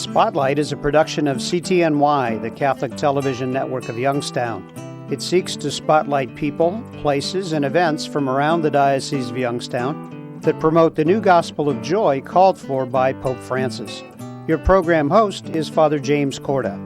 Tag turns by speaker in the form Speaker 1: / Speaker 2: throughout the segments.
Speaker 1: Spotlight is a production of CTNY, the Catholic Television Network of Youngstown. It seeks to spotlight people, places, and events from around the Diocese of Youngstown that promote the new gospel of joy called for by Pope Francis. Your program host is Father James Corda.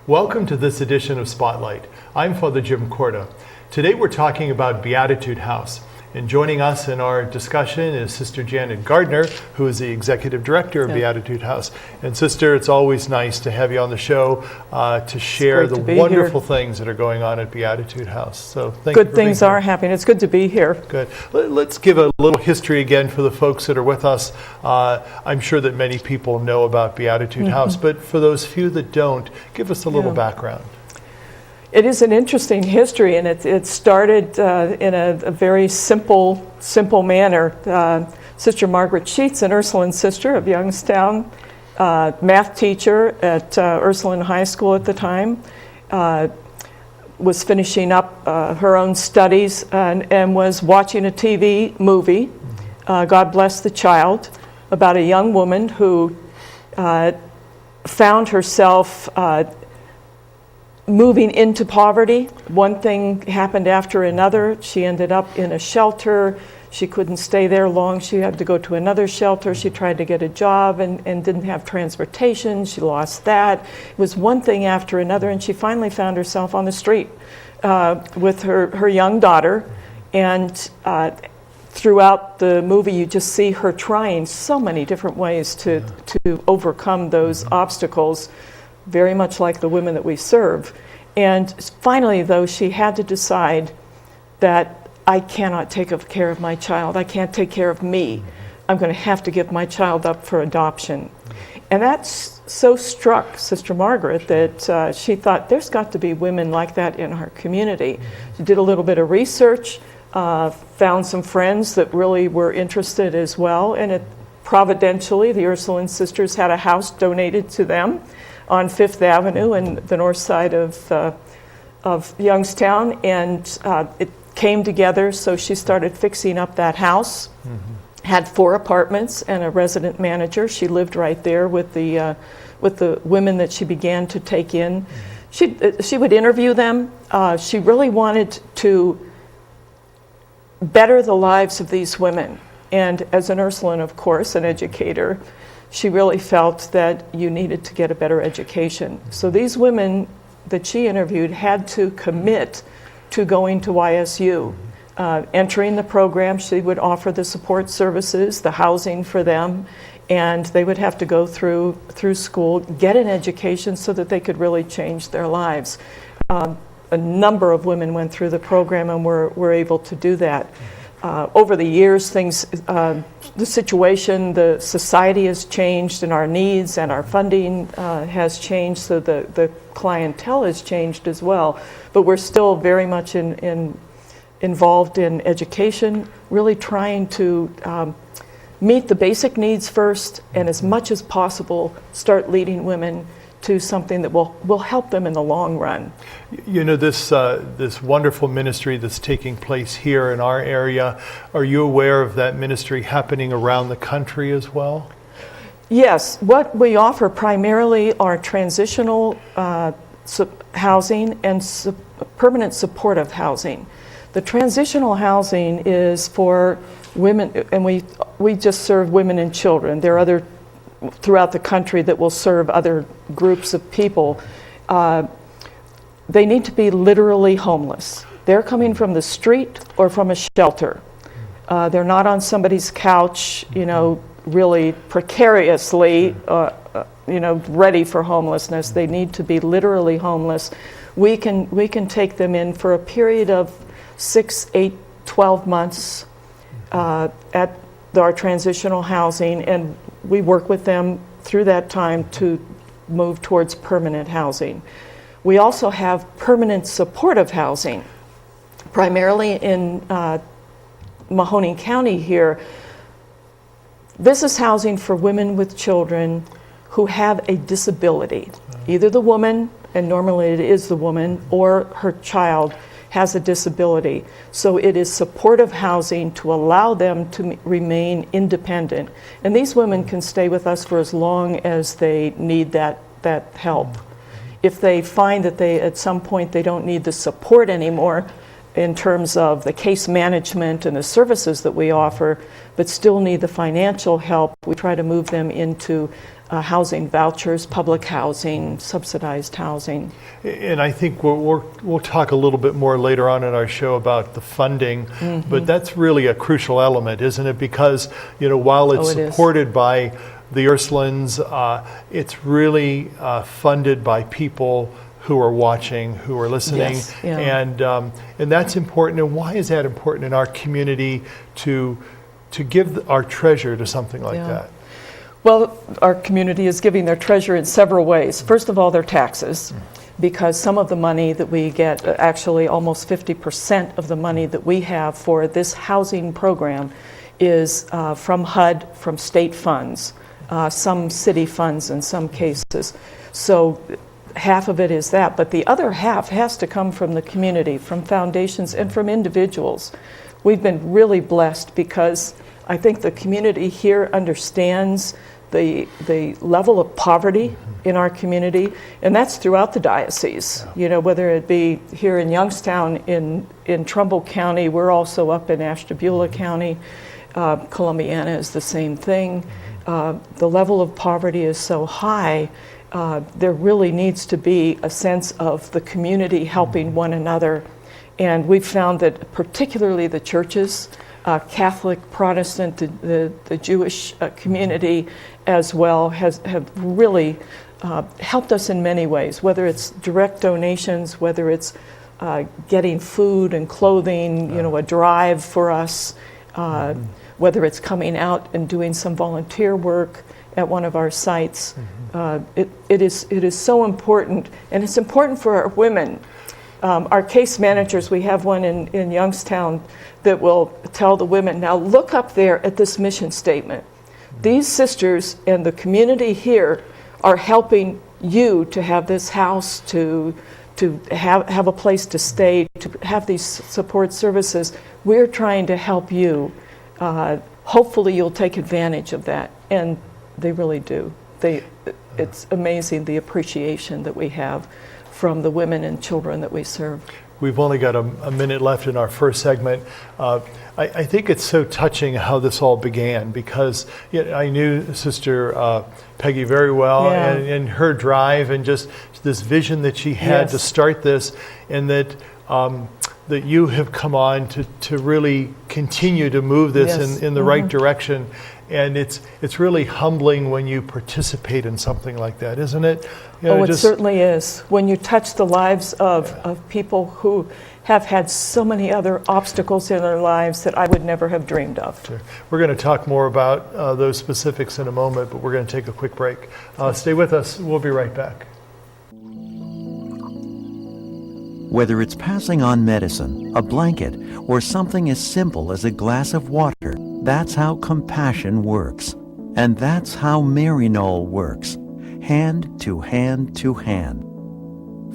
Speaker 2: Welcome to this edition of Spotlight. I'm Father Jim Corda. Today we're talking about Beatitude House. And joining us in our discussion is Sister Janet Gardner, who is the Executive Director of Beatitude House. And Sister, it's always nice to have you on the show to share the wonderful things that are going on at Beatitude House. So thank you.
Speaker 3: Good things are happening. It's good to be here.
Speaker 2: Good. Let's give a little history again for the folks that are with us. I'm sure that many people know about Beatitude House, but for those few that don't, give us a little background.
Speaker 3: It is an interesting history, and it started in a very simple manner. Sister Margaret Sheets, an Ursuline sister of Youngstown, math teacher at Ursuline High School at the time, was finishing up her own studies and was watching a TV movie, God Bless the Child, about a young woman who found herself moving into poverty. One thing happened after another. She ended up in a shelter. She couldn't stay there long. She had to go to another shelter. She tried to get a job and didn't have transportation. She lost that. It was one thing after another, and she finally found herself on the street with her young daughter. And throughout the movie, you just see her trying so many different ways to overcome those obstacles, very much like the women that we serve. And finally, though, she had to decide that I cannot take care of my child. I can't take care of me. I'm going to have to give my child up for adoption. And that so struck Sister Margaret that she thought, there's got to be women like that in our community. She did a little bit of research, found some friends that really were interested as well, and providentially, the Ursuline Sisters had a house donated to them on Fifth Avenue in the north side of Youngstown, and it came together, so she started fixing up that house. Had 4 apartments and a resident manager. She lived right there with the women that she began to take in. She would interview them. She really wanted to better the lives of these women, and as an Ursuline, of course, an educator, she really felt that you needed to get a better education. So these women that she interviewed had to commit to going to YSU. Entering the program, she would offer the support services, the housing for them, and they would have to go through school, get an education so that they could really change their lives. A number of women went through the program and were able to do that. Over the years, the situation, the society has changed, and our needs and our funding has changed, so the clientele has changed as well. But we're still very much involved in education, really trying to meet the basic needs first, and as much as possible, start leading women to something that will help them in the long run.
Speaker 2: You know, this wonderful ministry that's taking place here in our area, are you aware of that ministry happening around the country as well?
Speaker 3: Yes. What we offer primarily are transitional housing and permanent supportive housing. The transitional housing is for women, and we just serve women and children. There are other throughout the country that will serve other groups of people. They need to be literally homeless. They're coming from the street or from a shelter. They're not on somebody's couch, really precariously, ready for homelessness. They need to be literally homeless. We can take them in for a period of 6, 8, 12 months at our transitional housing, and we work with them through that time to move towards permanent housing. We also have permanent supportive housing, primarily in Mahoning County here. This is housing for women with children who have a disability. Either the woman, and normally it is the woman, or her child has a disability. So it is supportive housing to allow them to remain independent. And these women can stay with us for as long as they need that help. If they find that at some point they don't need the support anymore in terms of the case management and the services that we offer, but still need the financial help, we try to move them into housing vouchers, public housing, subsidized housing.
Speaker 2: And I think we'll talk a little bit more later on in our show about the funding, but that's really a crucial element, isn't it? Because, while it's supported by the Ursulines, it's really funded by people who are watching, who are listening,
Speaker 3: yes, yeah.
Speaker 2: And that's important. And why is that important in our community to give our treasure to something like that?
Speaker 3: Well, our community is giving their treasure in several ways. First of all, their taxes, because some of the money that we get, actually almost 50% of the money that we have for this housing program is from HUD, from state funds, some city funds in some cases. So half of it is that, but the other half has to come from the community, from foundations and from individuals. We've been really blessed because I think the community here understands the level of poverty in our community, and that's throughout the diocese. Whether it be here in Youngstown, in Trumbull County, we're also up in Ashtabula County. Columbiana is the same thing. The level of poverty is so high, there really needs to be a sense of the community helping one another. And we've found that particularly the churches, Catholic, Protestant, the Jewish community as well, have really helped us in many ways, whether it's direct donations, whether it's getting food and clothing, a drive for us, whether it's coming out and doing some volunteer work at one of our sites. It is so important, and it's important for our women. Our case managers, we have one in Youngstown that will tell the women, now look up there at this mission statement. These sisters and the community here are helping you to have this house, to have a place to stay, to have these support services. We're trying to help you. Hopefully you'll take advantage of that. And they really do. It's amazing the appreciation that we have from the women and children that we serve.
Speaker 2: We've only got a minute left in our first segment. I think it's so touching how this all began, because I knew Sister Peggy very well, and her drive and just this vision that she had to start this, and that you have come on to really continue to move this in the right direction. And it's really humbling when you participate in something like that, isn't it?
Speaker 3: It certainly is. When you touch the lives of people who have had so many other obstacles in their lives that I would never have dreamed of.
Speaker 2: Sure. We're going to talk more about those specifics in a moment, but we're going to take a quick break. Stay with us. We'll be right back.
Speaker 4: Whether it's passing on medicine, a blanket, or something as simple as a glass of water, that's how compassion works. And that's how Maryknoll works, hand to hand to hand.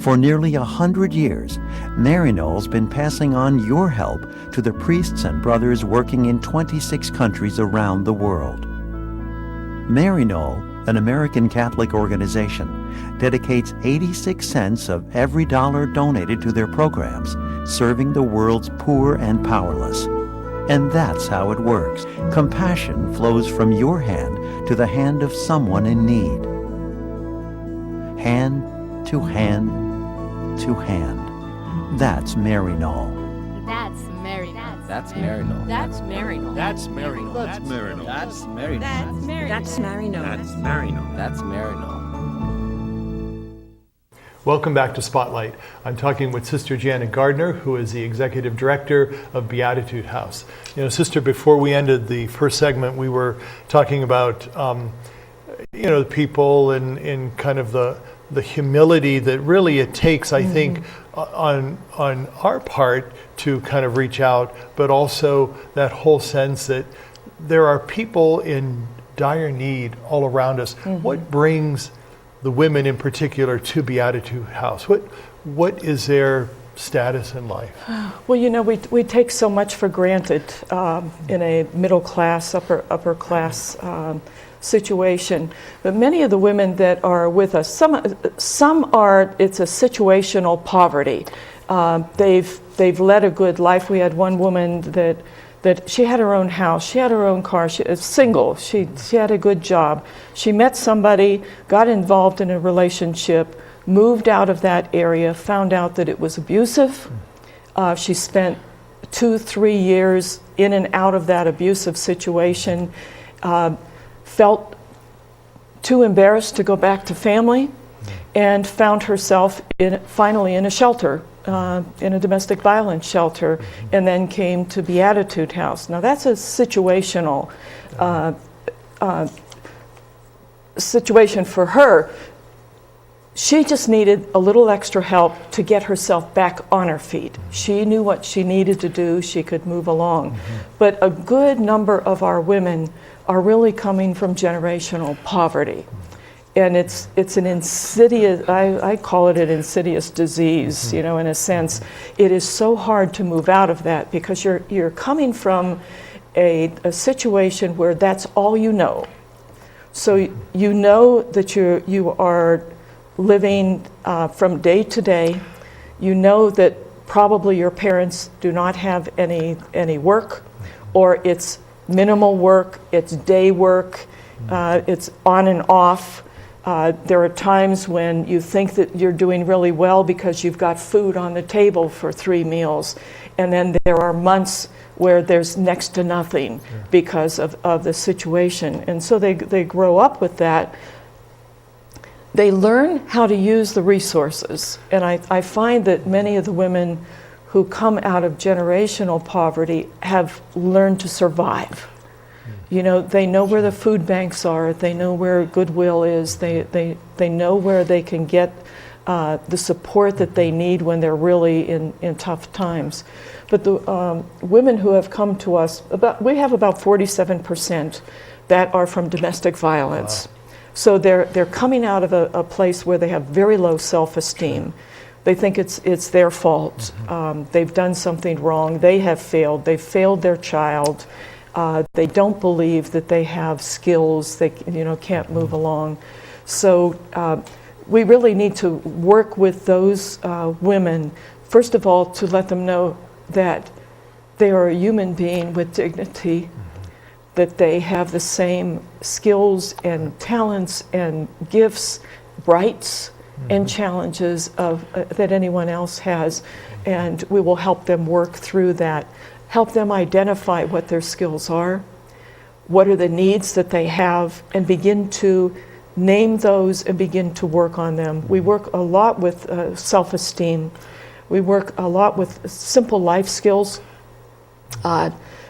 Speaker 4: For nearly 100 years, Maryknoll's been passing on your help to the priests and brothers working in 26 countries around the world. Maryknoll, an American Catholic organization, dedicates 86 cents of every dollar donated to their programs, serving the world's poor and powerless. And that's how it works. Compassion flows from your hand to the hand of someone in need. Hand to hand to hand. That's Maryknoll.
Speaker 5: That's Maryknoll.
Speaker 6: That's Maryknoll.
Speaker 5: That's Maryknoll.
Speaker 6: That's Maryknoll.
Speaker 7: That's Maryknoll.
Speaker 6: That's Maryknoll.
Speaker 5: That's Maryknoll.
Speaker 7: That's Maryknoll.
Speaker 6: That's Maryknoll.
Speaker 2: Welcome back to Spotlight. I'm talking with Sister Janet Gardner, who is the Executive Director of Beatitude House. Sister, before we ended the first segment, we were talking about, the people and kind of the humility that really it takes, I think, on our part to kind of reach out, but also that whole sense that there are people in dire need all around us. What brings the women in particular to Beatitude House? What is their status in life?
Speaker 3: Well, we take so much for granted in a middle class, upper class situation. But many of the women that are with us, some are, it's a situational poverty. They've led a good life. We had one woman that she had her own house, she had her own car, she was single, she had a good job. She met somebody, got involved in a relationship, moved out of that area, found out that it was abusive. She spent 2-3 years in and out of that abusive situation, felt too embarrassed to go back to family, and found herself finally in a shelter, in a domestic violence shelter, and then came to Beatitude House. Now that's a situational situation for her. She just needed a little extra help to get herself back on her feet. She knew what she needed to do. She could move along. But a good number of our women are really coming from generational poverty. And it's an insidious, I call it an insidious disease, in a sense. It is so hard to move out of that because you're coming from a situation where that's all you know. So you know that you are living from day to day. You know that probably your parents do not have any work, or it's minimal work, it's day work, it's on and off. There are times when you think that you're doing really well because you've got food on the table for 3 meals, and then there are months where there's next to nothing because of the situation. And so they grow up with that. They learn how to use the resources. And I find that many of the women who come out of generational poverty have learned to survive. They know where the food banks are, they know where Goodwill is, they know where they can get the support that they need when they're really in tough times. But the women who have come to us, we have about 47% that are from domestic violence. Wow. So they're coming out of a place where they have very low self-esteem. They think it's their fault. They've done something wrong. They have failed. They've failed their child. They don't believe that they have skills. They can't move along. So we really need to work with those women, first of all, to let them know that they are a human being with dignity, that they have the same skills and talents and gifts, rights, and challenges that anyone else has. And we will help them work through that. Help them identify what their skills are, what are the needs that they have, and begin to name those and begin to work on them. We work a lot with self-esteem. We work a lot with simple life skills.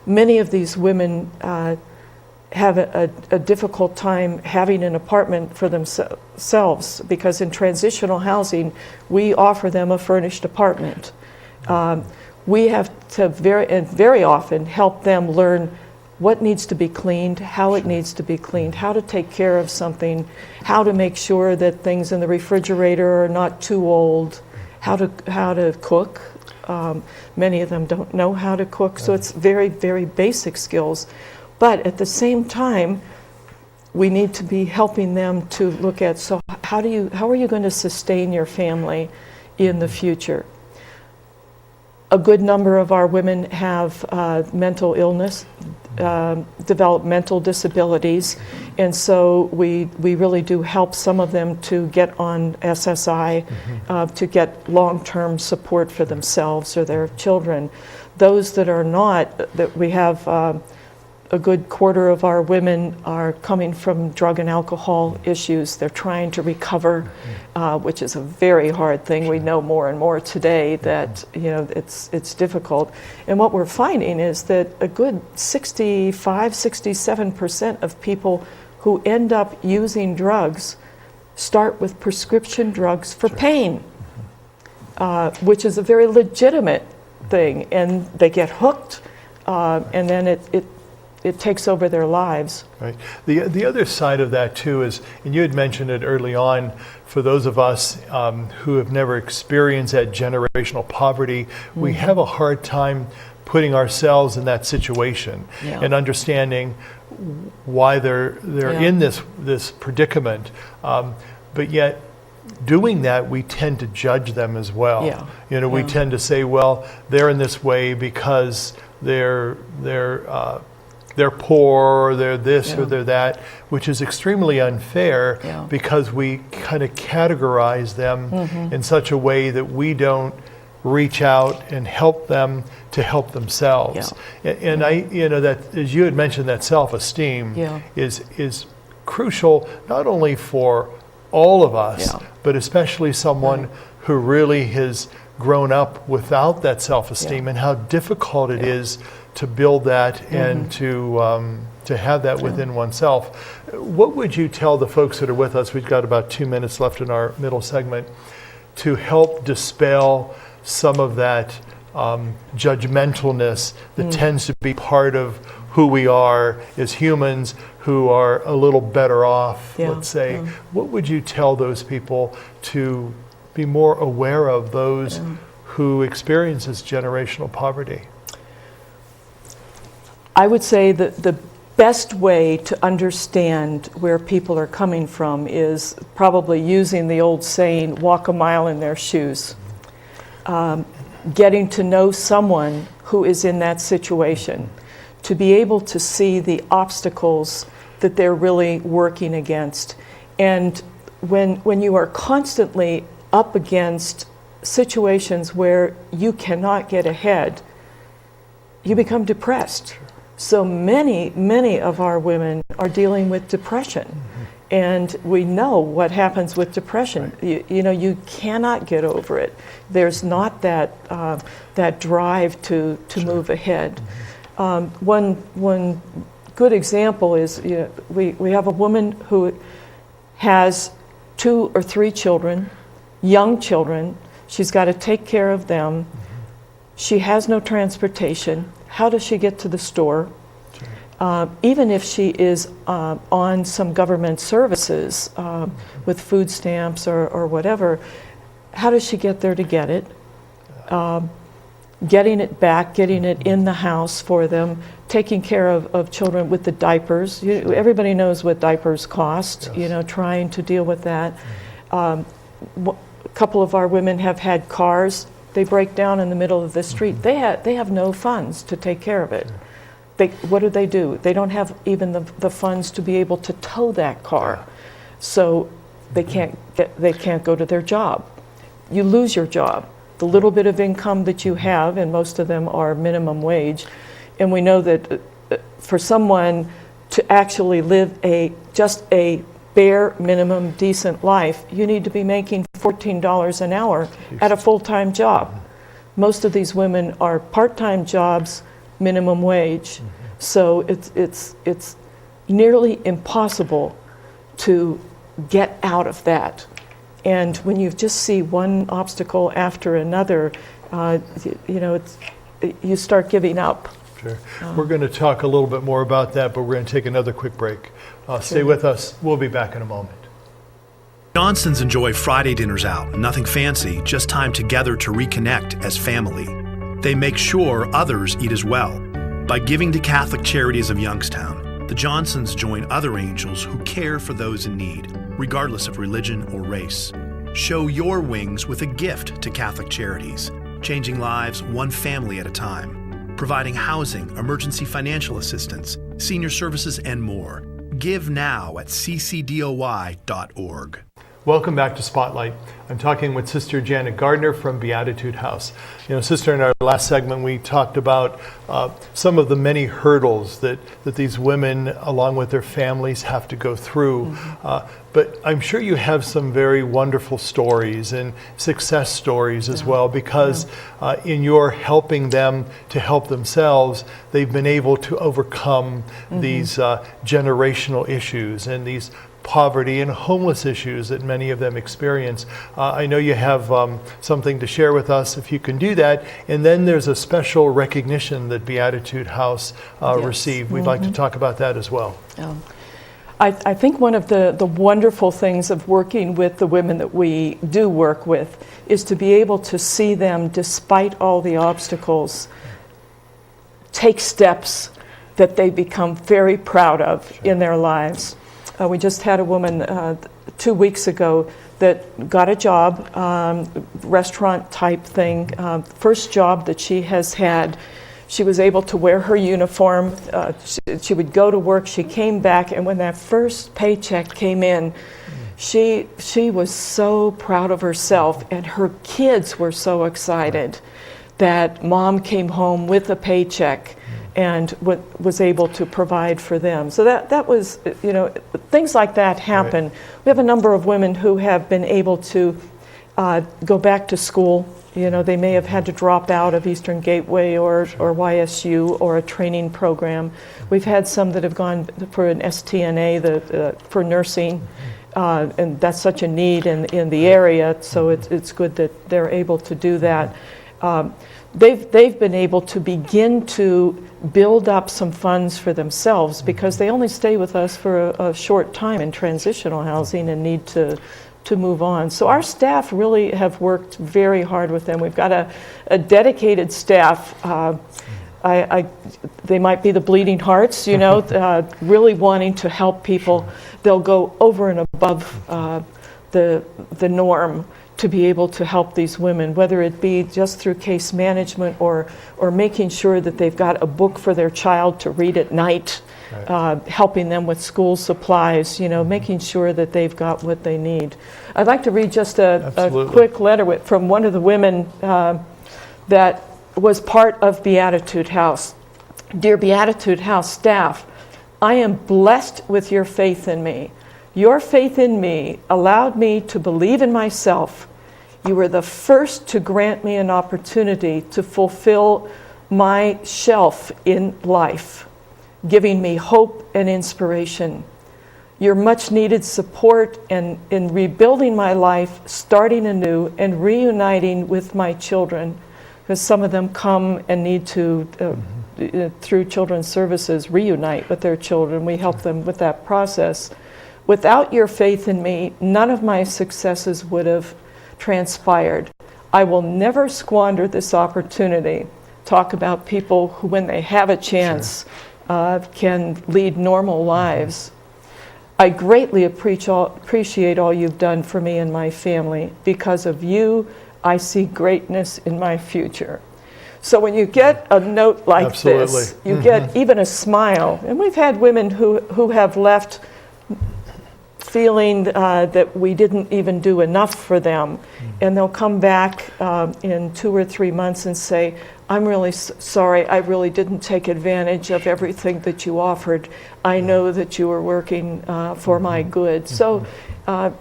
Speaker 3: Many of these women have a difficult time having an apartment for themselves because in transitional housing, we offer them a furnished apartment. We have to very often help them learn what needs to be cleaned, how it needs to be cleaned, how to take care of something, how to make sure that things in the refrigerator are not too old, how to cook. Many of them don't know how to cook, so it's very, very basic skills. But at the same time, we need to be helping them to look at, so how are you going to sustain your family in the future? A good number of our women have mental illness, developmental disabilities, and so we really do help some of them to get on SSI, to get long-term support for themselves or their children. Those that are not, that we have a good quarter of our women are coming from drug and alcohol issues. They're trying to recover, which is a very hard thing. We know more and more today that it's difficult. And what we're finding is that a good 67% of people who end up using drugs start with prescription drugs for pain, which is a very legitimate thing. And they get hooked, and then it takes over their lives.
Speaker 2: Right. The other side of that too is, and you had mentioned it early on, for those of us who have never experienced that generational poverty, we have a hard time putting ourselves in that situation and understanding why they're in this predicament. But yet, doing that, we tend to judge them as well. We tend to say, well, they're in this way because they're poor, or they're this or they're that, which is extremely unfair because we kind of categorize them in such a way that we don't reach out and help them to help themselves. And I, that, as you had mentioned, that self-esteem is crucial, not only for all of us, but especially someone who really has grown up without that self-esteem, and how difficult it is to build that and to have that within oneself. What would you tell the folks that are with us? We've got about 2 minutes left in our middle segment to help dispel some of that judgmentalness that tends to be part of who we are as humans who are a little better off, let's say. What would you tell those people to be more aware of, those who experience this generational poverty?
Speaker 3: I would say that the best way to understand where people are coming from is probably using the old saying, walk a mile in their shoes. Getting to know someone who is in that situation, to be able to see the obstacles that they're really working against. And when you are constantly up against situations where you cannot get ahead, you become depressed. So many of our women are dealing with depression. And we know what happens with depression. You cannot get over it. There's not that drive to move ahead. One good example is we have a woman who has 2 or 3 children, young children. She's got to take care of them. She has no transportation. How does she get to the store? Even if she is on some government services with food stamps or whatever, how does she get there to get it? Getting it back, getting it in the house for them, taking care of children with the diapers. Everybody knows what diapers cost, trying to deal with that. A couple of our women have had cars. They break down in the middle of the street. They have no funds to take care of it. What do? They don't have even the funds to be able to tow that car. So they can't go to their job. You lose your job. The little bit of income that you have, and most of them are minimum wage, and we know that for someone to actually live just a bare minimum decent life, you need to be making $14 an hour at a full-time job. Most of these women are part-time jobs, minimum wage. So it's nearly impossible to get out of that. And when you just see one obstacle after another, you start giving up.
Speaker 2: Sure. We're going to talk a little bit more about that, but we're going to take another quick break. Stay with us. We'll be back in a moment.
Speaker 7: Johnsons enjoy Friday dinners out. Nothing fancy, just time together to reconnect as family. They make sure others eat as well. By giving to Catholic Charities of Youngstown, the Johnsons join other angels who care for those in need, regardless of religion or race. Show your wings with a gift to Catholic Charities, changing lives one family at a time, providing housing, emergency financial assistance, senior services, and more. Give now at ccdoy.org.
Speaker 2: Welcome back to Spotlight. I'm talking with Sister Janet Gardner from Beatitude House. Sister, in our last segment, we talked about some of the many hurdles that these women, along with their families, have to go through. But I'm sure you have some very wonderful stories and success stories as well, because in your helping them to help themselves, they've been able to overcome these generational issues and these poverty and homeless issues that many of them experience. I know you have something to share with us, if you can do that. And then there's a special recognition that Beatitude House received. We'd like to talk about that as well.
Speaker 3: I think one of the wonderful things of working with the women that we do work with is to be able to see them, despite all the obstacles, take steps that they become very proud of in their lives. We just had a woman 2 weeks ago that got a job, restaurant type thing, first job that she has had. She was able to wear her uniform. She would go to work. She came back, and when that first paycheck came in, she was so proud of herself, and her kids were so excited that mom came home with a paycheck and was able to provide for them. So that was, things like that happen. Right. We have a number of women who have been able to go back to school. They may have had to drop out of Eastern Gateway or YSU or a training program. We've had some that have gone for an STNA for nursing, and that's such a need in the area, so it's good that they're able to do that. They've been able to begin to build up some funds for themselves because they only stay with us for a short time in transitional housing and need to move on. So our staff really have worked very hard with them. We've got a dedicated staff. They might be the bleeding hearts, really wanting to help people. They'll go over and above the norm to be able to help these women, whether it be just through case management or making sure that they've got a book for their child to read at night. Right. Helping them with school supplies, making sure that they've got what they need. I'd like to read just a quick letter from one of the women that was part of Beatitude House. Dear Beatitude House staff, I am blessed with your faith in me. Your faith in me allowed me to believe in myself. You were the first to grant me an opportunity to fulfill my shelf in life, giving me hope and inspiration. Your much needed support in rebuilding my life, starting anew, and reuniting with my children, because some of them come and need to, through children's services, reunite with their children. We help them with that process. Without your faith in me, none of my successes would have transpired. I will never squander this opportunity. Talk about people who, when they have a chance, can lead normal lives. I greatly appreciate all you've done for me and my family. Because of you, I see greatness in my future. So when you get a note like this, you get even a smile. And we've had women who have left feeling that we didn't even do enough for them. And they'll come back in 2 or 3 months and say, I'm really sorry, I really didn't take advantage of everything that you offered. I know that you were working for my good. So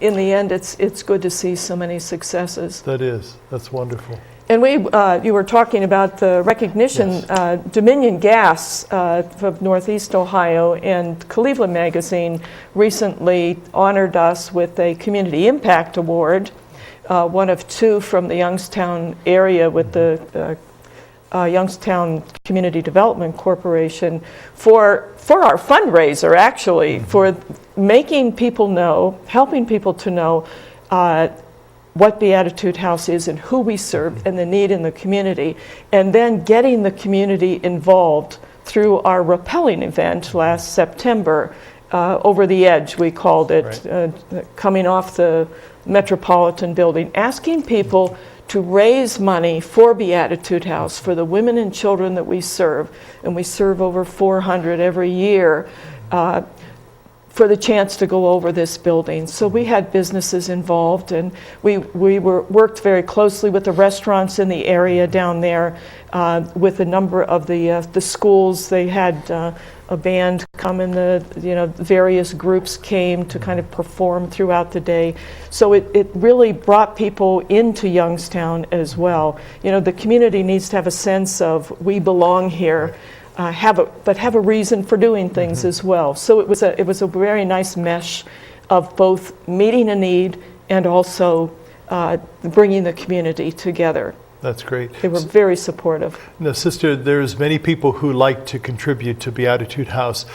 Speaker 3: in the end, it's good to see so many successes.
Speaker 2: That's wonderful.
Speaker 3: And you were talking about the recognition. Yes. Dominion Gas of Northeast Ohio and Cleveland Magazine recently honored us with a Community Impact Award, one of 2 from the Youngstown area with the Youngstown Community Development Corporation for our fundraiser, actually, for making people know, helping people to know what Beatitude House is and who we serve and the need in the community, and then getting the community involved through our rappelling event last September, Over the Edge, we called it, right. Coming off the Metropolitan Building, asking people to raise money for Beatitude House, for the women and children that we serve, and we serve over 400 every year, for the chance to go over this building. So we had businesses involved, and we worked very closely with the restaurants in the area down there, with a number of the schools. They had a band come, and the various groups came to kind of perform throughout the day. So it really brought people into Youngstown as well. The community needs to have a sense of we belong here. Have a reason for doing things as well. So it was a very nice mesh of both meeting a need and also bringing the community together.
Speaker 2: That's great.
Speaker 3: They were very supportive.
Speaker 2: Now, Sister, there's many people who like to contribute to Beatitude House.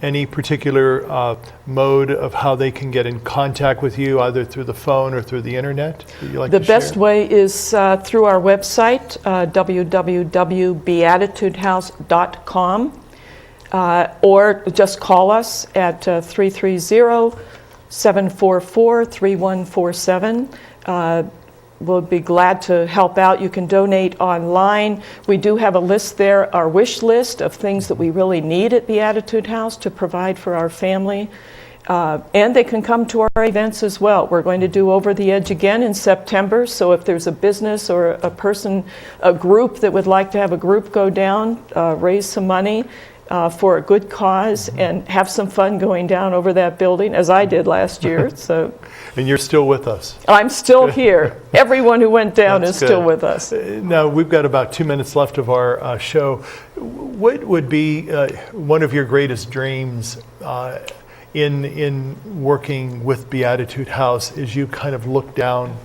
Speaker 2: Any particular mode of how they can get in contact with you, either through the phone or through the internet? That you like
Speaker 3: The
Speaker 2: to
Speaker 3: best
Speaker 2: share?
Speaker 3: way is through our website, www.beatitudehouse.com, or just call us at 330-744-3147. We'll be glad to help out. You can donate online. We do have a list there, our wish list of things that we really need at Beatitude House to provide for our family. And they can come to our events as well. We're going to do Over the Edge again in September, so if there's a business or a person, a group that would like to have a group go down, raise some money for a good cause and have some fun going down over that building, as I did last year. So,
Speaker 2: And you're still with us.
Speaker 3: I'm still here. Everyone who went down
Speaker 2: That's
Speaker 3: is still
Speaker 2: good.
Speaker 3: with us.
Speaker 2: Now, we've got about 2 minutes left of our show. What would be one of your greatest dreams in working with Beatitude House as you kind of look down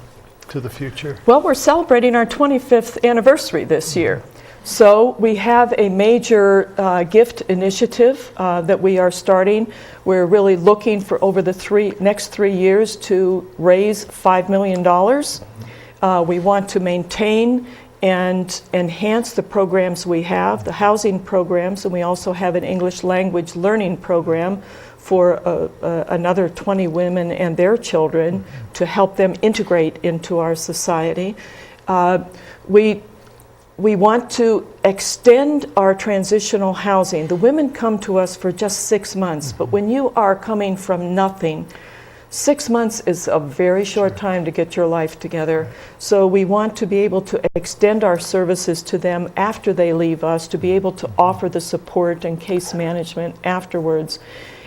Speaker 2: to the future?
Speaker 3: Well, we're celebrating our 25th anniversary this year. So we have a major gift initiative that we are starting. We're really looking for over the next 3 years to raise $5 million. We want to maintain and enhance the programs we have, the housing programs, and we also have an English language learning program for another 20 women and their children to help them integrate into our society. We want to extend our transitional housing. The women come to us for just 6 months, but when you are coming from nothing, 6 months is a very short time to get your life together. So we want to be able to extend our services to them after they leave us, to be able to offer the support and case management afterwards.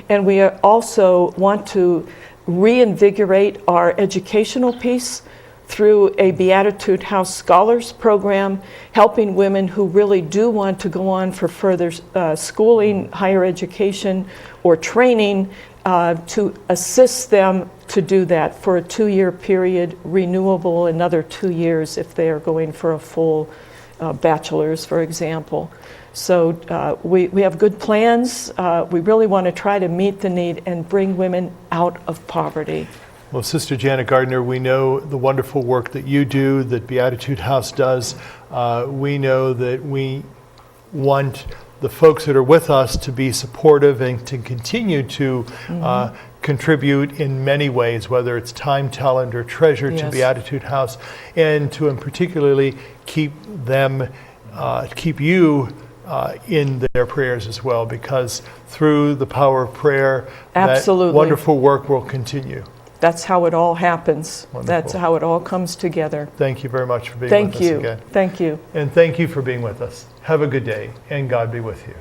Speaker 3: And we also want to reinvigorate our educational piece through a Beatitude House Scholars Program, helping women who really do want to go on for further schooling, higher education, or training, to assist them to do that for a 2-year period, renewable another 2 years if they are going for a full bachelor's, for example. So we have good plans. We really want to try to meet the need and bring women out of poverty.
Speaker 2: Well, Sister Janet Gardner, we know the wonderful work that you do, that Beatitude House does. We know that we want the folks that are with us to be supportive and to continue to contribute in many ways, whether it's time, talent, or treasure to Beatitude House, and to particularly keep them, keep you in their prayers as well, because through the power of prayer, that wonderful work will continue.
Speaker 3: That's how it all happens.
Speaker 2: Wonderful.
Speaker 3: That's how it all comes together.
Speaker 2: Thank you very much for being with us again.
Speaker 3: Thank you.
Speaker 2: And thank you for being with us. Have a good day, and God be with you.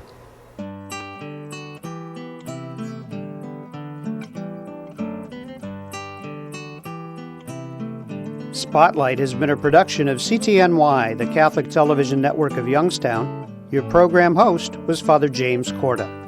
Speaker 1: Spotlight has been a production of CTNY, the Catholic Television Network of Youngstown. Your program host was Father James Corda.